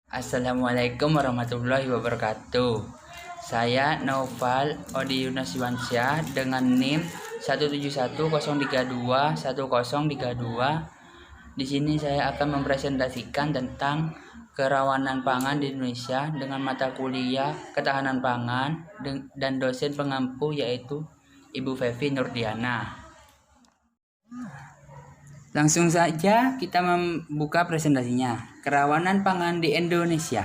Assalamualaikum warahmatullahi wabarakatuh. Saya Naufal Odi Yunus Iwansyah dengan NIM 17103211032. Di sini saya akan mempresentasikan tentang kerawanan pangan di Indonesia dengan mata kuliah ketahanan pangan dan dosen pengampu yaitu Ibu Fevi Nurdiana. Langsung saja kita membuka presentasinya. Kerawanan pangan di Indonesia.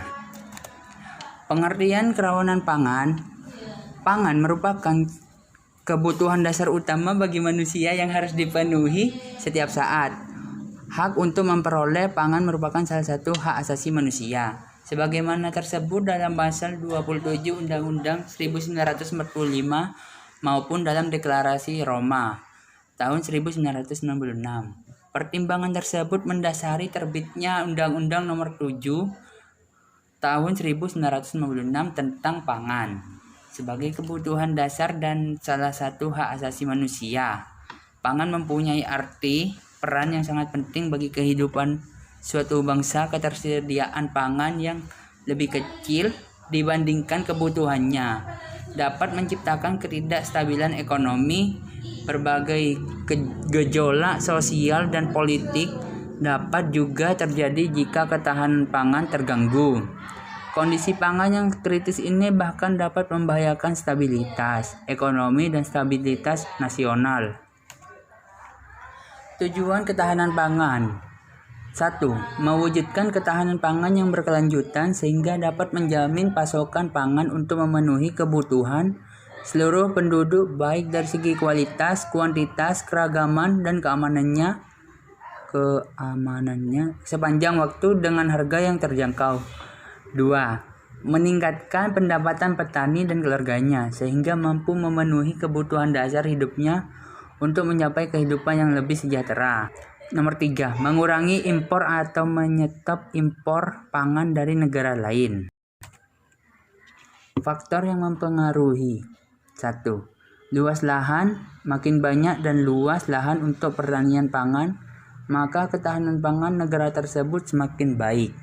Pengertian kerawanan pangan. Pangan merupakan kebutuhan dasar utama bagi manusia yang harus dipenuhi setiap saat. Hak untuk memperoleh pangan merupakan salah satu hak asasi manusia. Sebagaimana tersebut dalam pasal 27 Undang-Undang 1945 maupun dalam Deklarasi Roma tahun 1966. Pertimbangan tersebut mendasari terbitnya Undang-Undang Nomor 7 Tahun 1996 tentang pangan sebagai kebutuhan dasar dan salah satu hak asasi manusia. Pangan mempunyai arti peran yang sangat penting bagi kehidupan suatu bangsa. Ketersediaan pangan yang lebih kecil dibandingkan kebutuhannya dapat menciptakan ketidakstabilan ekonomi. Berbagai gejolak sosial dan politik dapat juga terjadi jika ketahanan pangan terganggu. Kondisi pangan yang kritis ini bahkan dapat membahayakan stabilitas ekonomi dan stabilitas nasional. Tujuan ketahanan pangan: 1. Mewujudkan ketahanan pangan yang berkelanjutan sehingga dapat menjamin pasokan pangan untuk memenuhi kebutuhan seluruh penduduk baik dari segi kualitas, kuantitas, keragaman, dan keamanannya sepanjang waktu dengan harga yang terjangkau. 2. Meningkatkan pendapatan petani dan keluarganya sehingga mampu memenuhi kebutuhan dasar hidupnya untuk mencapai kehidupan yang lebih sejahtera. Nomor 3. Mengurangi impor atau menyetop impor pangan dari negara lain. Faktor yang mempengaruhi: 1. Luas lahan. Makin banyak dan luas lahan untuk pertanian pangan, maka ketahanan pangan negara tersebut semakin baik.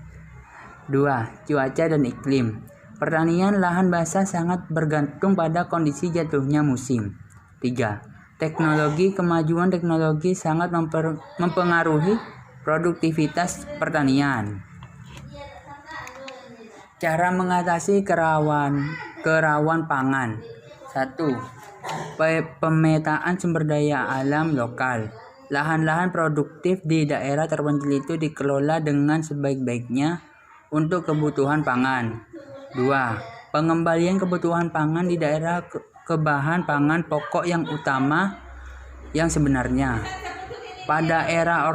2. Cuaca dan iklim. Pertanian lahan basah sangat bergantung pada kondisi jatuhnya musim. 3. Teknologi. Kemajuan teknologi sangat mempengaruhi produktivitas pertanian. Cara mengatasi kerawan pangan: 1. Pemetaan sumber daya alam lokal. Lahan-lahan produktif di daerah terpencil itu dikelola dengan sebaik-baiknya untuk kebutuhan pangan. 2. Pengembalian kebutuhan pangan di daerah ke bahan pangan pokok yang utama yang sebenarnya. Pada era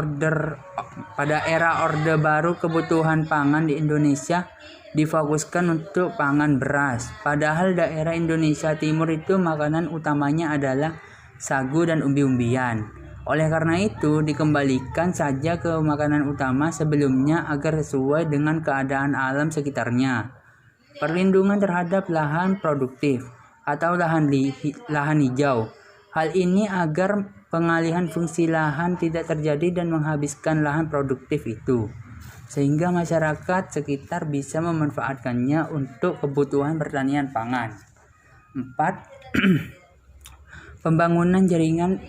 Orde Baru, kebutuhan pangan di Indonesia difokuskan untuk pangan beras. Padahal daerah Indonesia Timur itu makanan utamanya adalah sagu dan umbi-umbian. Oleh karena itu, dikembalikan saja ke makanan utama sebelumnya agar sesuai dengan keadaan alam sekitarnya. Perlindungan terhadap lahan produktif atau lahan hijau. Hal ini agar pengalihan fungsi lahan tidak terjadi dan menghabiskan lahan produktif itu, sehingga masyarakat sekitar bisa memanfaatkannya untuk kebutuhan pertanian pangan. 4. Pembangunan jaringan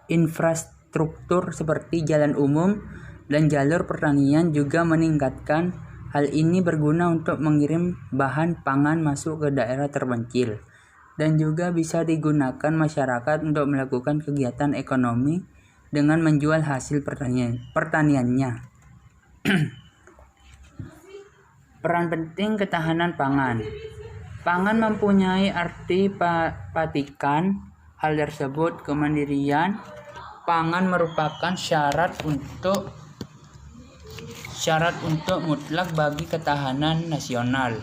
infrastruktur seperti jalan umum dan jalur pertanian juga meningkatkan. Hal ini berguna untuk mengirim bahan pangan masuk ke daerah terpencil dan juga bisa digunakan masyarakat untuk melakukan kegiatan ekonomi dengan menjual hasil pertaniannya. Peran penting ketahanan pangan. Pangan mempunyai arti patikan. Hal tersebut kemandirian pangan merupakan syarat untuk mutlak bagi ketahanan nasional.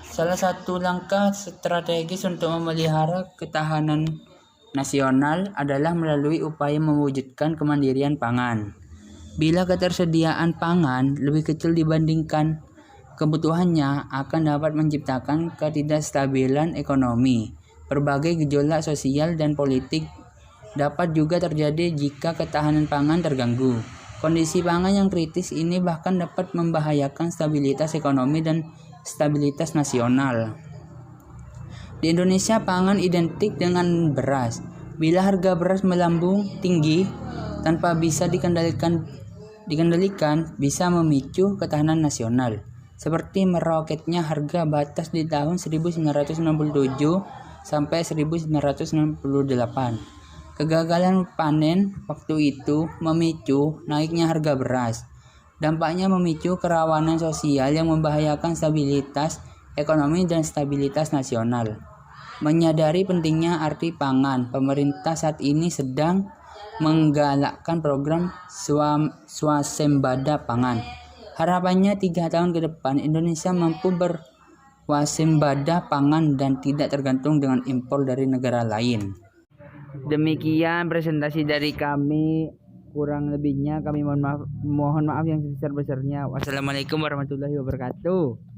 Salah satu langkah strategis untuk memelihara ketahanan nasional adalah melalui upaya mewujudkan kemandirian pangan. Bila ketersediaan pangan lebih kecil dibandingkan kebutuhannya, akan dapat menciptakan ketidakstabilan ekonomi. Berbagai gejolak sosial dan politik dapat juga terjadi jika ketahanan pangan terganggu. Kondisi pangan yang kritis ini bahkan dapat membahayakan stabilitas ekonomi dan stabilitas nasional. Di Indonesia, pangan identik dengan beras. Bila harga beras melambung tinggi tanpa bisa dikendalikan bisa memicu ketahanan nasional, seperti meroketnya harga batas di tahun 1967 sampai 1968. Kegagalan panen waktu itu memicu naiknya harga beras. Dampaknya memicu kerawanan sosial yang membahayakan stabilitas ekonomi dan stabilitas nasional. Menyadari pentingnya arti pangan, pemerintah saat ini sedang menggalakkan program swasembada pangan. Harapannya 3 tahun ke depan Indonesia mampu berwasembada pangan dan tidak tergantung dengan impor dari negara lain. Demikian presentasi dari kami, kurang lebihnya kami mohon maaf yang sebesar-besarnya. Wassalamualaikum warahmatullahi wabarakatuh.